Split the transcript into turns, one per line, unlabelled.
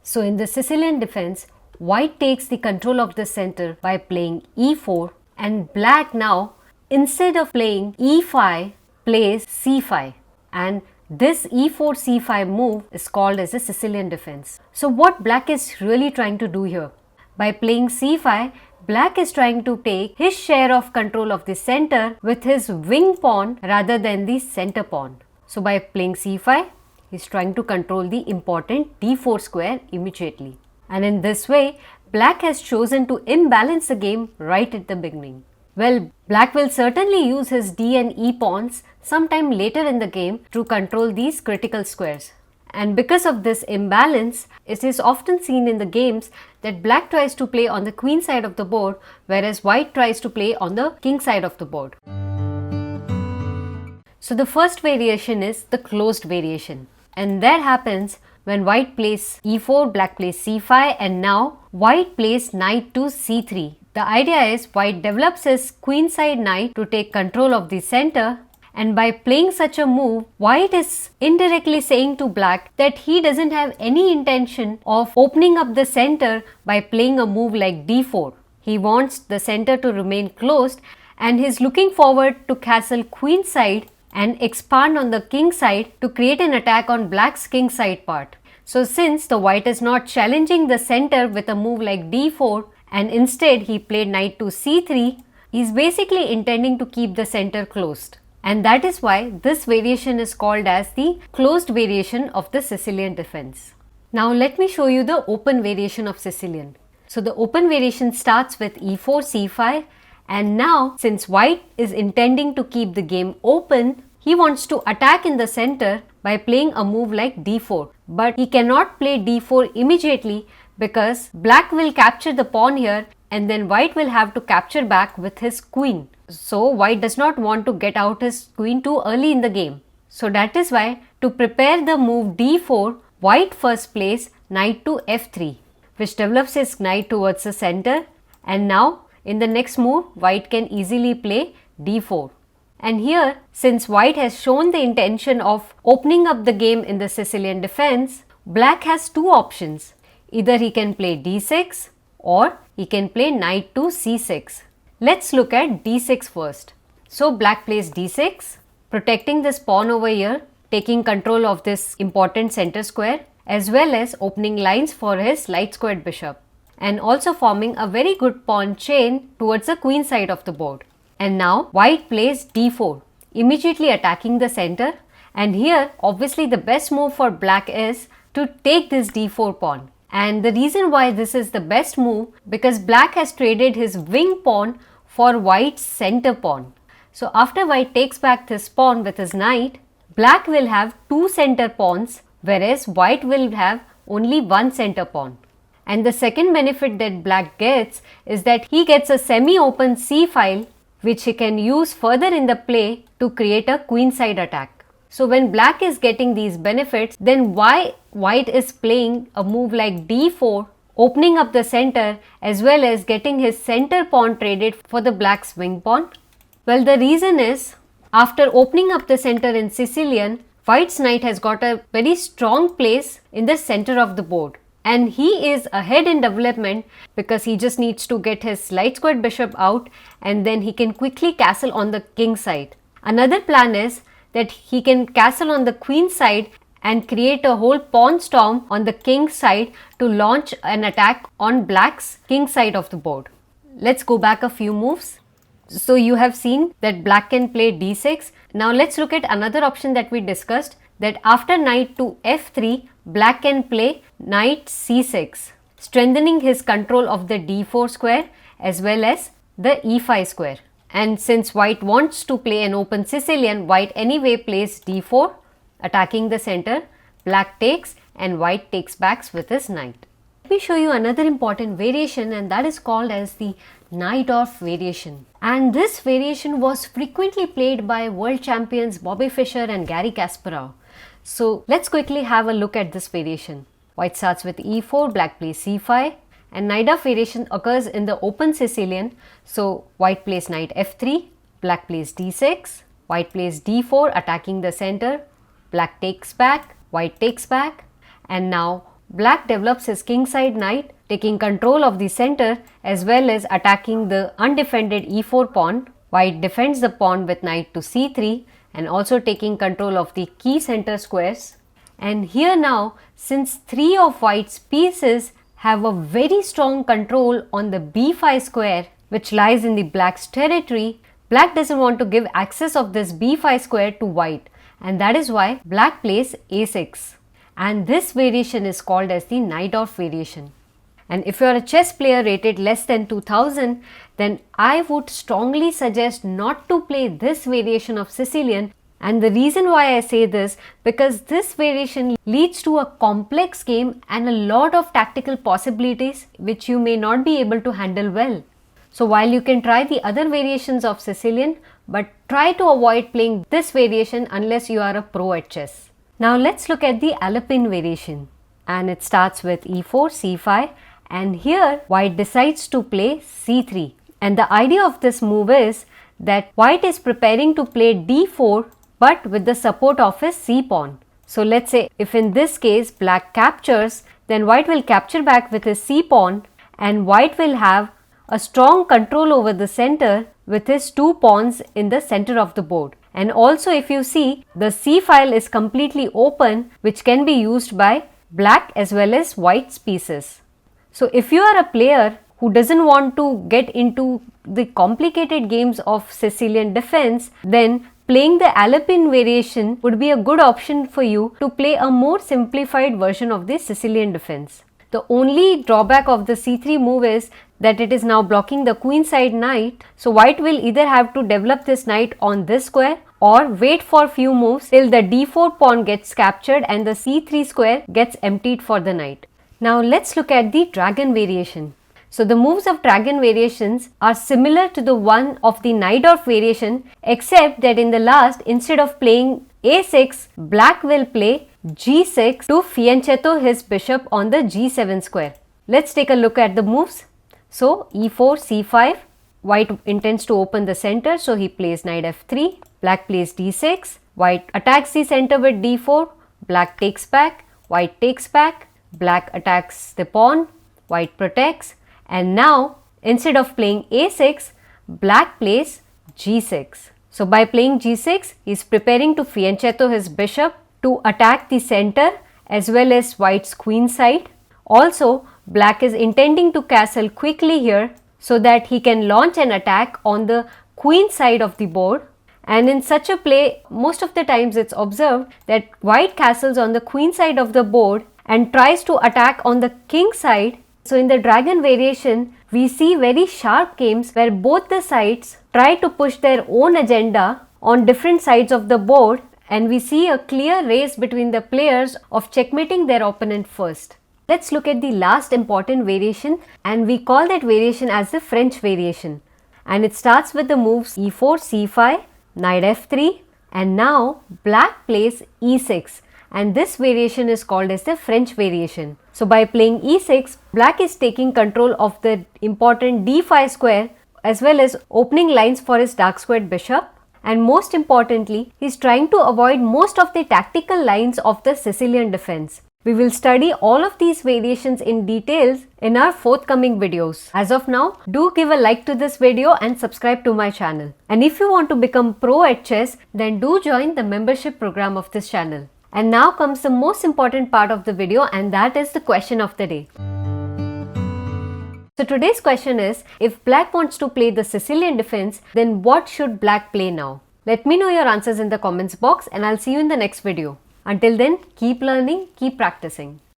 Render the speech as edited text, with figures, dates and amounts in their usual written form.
So in the Sicilian defense, white takes the control of the center by playing e4, and black now, instead of playing e5, plays c5, and this e4 c5 move is called as a Sicilian defense. So what black is really trying to do here? By playing c5, black is trying to take his share of control of the center with his wing pawn rather than the center pawn. So by playing c5, he is trying to control the important d4 square immediately. And in this way, black has chosen to imbalance the game right at the beginning. Well, black will certainly use his d and e pawns sometime later in the game to control these critical squares. And because of this imbalance, it is often seen in the games that black tries to play on the queen side of the board, whereas white tries to play on the king side of the board. So the first variation is the closed variation, and that happens when white plays e4, black plays c5, and now white plays knight to c3. The idea is white develops his queenside knight to take control of the center, and by playing such a move, white is indirectly saying to black that he doesn't have any intention of opening up the center by playing a move like d4. He wants the center to remain closed, and he is looking forward to castle queenside and expand on the king side to create an attack on black's king side part. So since the white is not challenging the center with a move like d4, and instead he played knight to c3, he is basically intending to keep the center closed. And that is why this variation is called as the closed variation of the Sicilian defense. Now let me show you the open variation of Sicilian. So the open variation starts with e4, c5, and now since white is intending to keep the game open, he wants to attack in the center by playing a move like d4. But he cannot play d4 immediately because black will capture the pawn here, and then white will have to capture back with his queen. So white does not want to get out his queen too early in the game. So that is why, to prepare the move d4, white first plays knight to f3, which develops his knight towards the center, and now in the next move white can easily play d4. And here, since white has shown the intention of opening up the game in the Sicilian defense, black has two options. Either he can play d6 or he can play knight to c6. Let's look at d6 first. So black plays d6, protecting this pawn over here, taking control of this important center square, as well as opening lines for his light squared bishop, and also forming a very good pawn chain towards the queen side of the board. And now white plays d4, immediately attacking the center, and here obviously the best move for black is to take this d4 pawn. And the reason why this is the best move, because black has traded his wing pawn for white's center pawn. So after white takes back this pawn with his knight, black will have two center pawns, whereas white will have only one center pawn. And the second benefit that black gets is that he gets a semi-open c file, which he can use further in the play to create a queenside attack. So when black is getting these benefits, then why white is playing a move like d4, opening up the center as well as getting his center pawn traded for the black's wing pawn? Well, the reason is, after opening up the center in Sicilian, white's knight has got a very strong place in the center of the board. And he is ahead in development because he just needs to get his light squared bishop out, and then he can quickly castle on the king side. Another plan is that he can castle on the queen side and create a whole pawn storm on the king side to launch an attack on black's king side of the board. Let's go back a few moves. So you have seen that black can play d6. Now let's look at another option that we discussed, that after knight to f3, black can play knight c6, strengthening his control of the d4 square as well as the e5 square. And since white wants to play an open Sicilian, white anyway plays d4, attacking the center. Black takes and white takes back with his knight. Let me show you another important variation, and that is called as the Najdorf Variation. And this variation was frequently played by world champions Bobby Fischer and Garry Kasparov. So let's quickly have a look at this variation. White starts with e4, black plays c5, and Najdorf variation occurs in the open Sicilian. So white plays knight f3, black plays d6, white plays d4 attacking the center, black takes back, white takes back, and now Black develops his kingside knight, taking control of the center as well as attacking the undefended e4 pawn. White defends the pawn with knight to c3 and also taking control of the key center squares. And here now, since three of white's pieces have a very strong control on the b5 square which lies in the black's territory, black doesn't want to give access of this b5 square to white, and that is why black plays a6. And this variation is called as the Najdorf variation. And if you are a chess player rated less than 2000, then I would strongly suggest not to play this variation of Sicilian. And the reason why I say this, because this variation leads to a complex game and a lot of tactical possibilities which you may not be able to handle well. So while you can try the other variations of Sicilian, but try to avoid playing this variation unless you are a pro at chess. Now let's look at the Alapin variation, and it starts with e4, c5, and here white decides to play c3. And the idea of this move is that white is preparing to play d4 but with the support of his c pawn. So let's say if in this case black captures, then white will capture back with his c pawn and white will have a strong control over the center with his two pawns in the center of the board. And also if you see, the c file is completely open, which can be used by black as well as white's pieces. So if you are a player who doesn't want to get into the complicated games of Sicilian defense, then playing the Alapin variation would be a good option for you to play a more simplified version of the Sicilian defense. The only drawback of the c3 move is that it is now blocking the queenside knight. So white will either have to develop this knight on this square or wait for few moves till the d4 pawn gets captured and the c3 square gets emptied for the knight. Now let's look at the dragon variation. So the moves of dragon variations are similar to the one of the Najdorf variation, except that in the last, instead of playing a6, black will play g6 to fianchetto his bishop on the g7 square. Let's take a look at the moves. So e4, c5, white intends to open the center, so he plays knight f3, black plays d6, white attacks the center with d4, black takes back, white takes back, black attacks the pawn, white protects, and now instead of playing a6, black plays g6. So by playing g6, he is preparing to fianchetto his bishop to attack the center as well as white's queen side. Also, black is intending to castle quickly here so that he can launch an attack on the queen side of the board. And in such a play, most of the times it's observed that white castles on the queen side of the board and tries to attack on the king side. So in the dragon variation, we see very sharp games where both the sides try to push their own agenda on different sides of the board, and we see a clear race between the players of checkmating their opponent first. Let's look at the last important variation, and we call that variation as the French variation. And it starts with the moves e4, c5, knight f3, and now black plays e6. And this variation is called as the French variation. So by playing e6, black is taking control of the important d5 square as well as opening lines for his dark squared bishop. And most importantly, he is trying to avoid most of the tactical lines of the Sicilian defense. We will study all of these variations in details in our forthcoming videos. As of now, do give a like to this video and subscribe to my channel. And if you want to become pro at chess, then do join the membership program of this channel. And now comes the most important part of the video, and that is the question of the day. So today's question is, if black wants to play the Sicilian defense, then what should black play now? Let me know your answers in the comments box, and I'll see you in the next video. Until then, keep learning, keep practicing.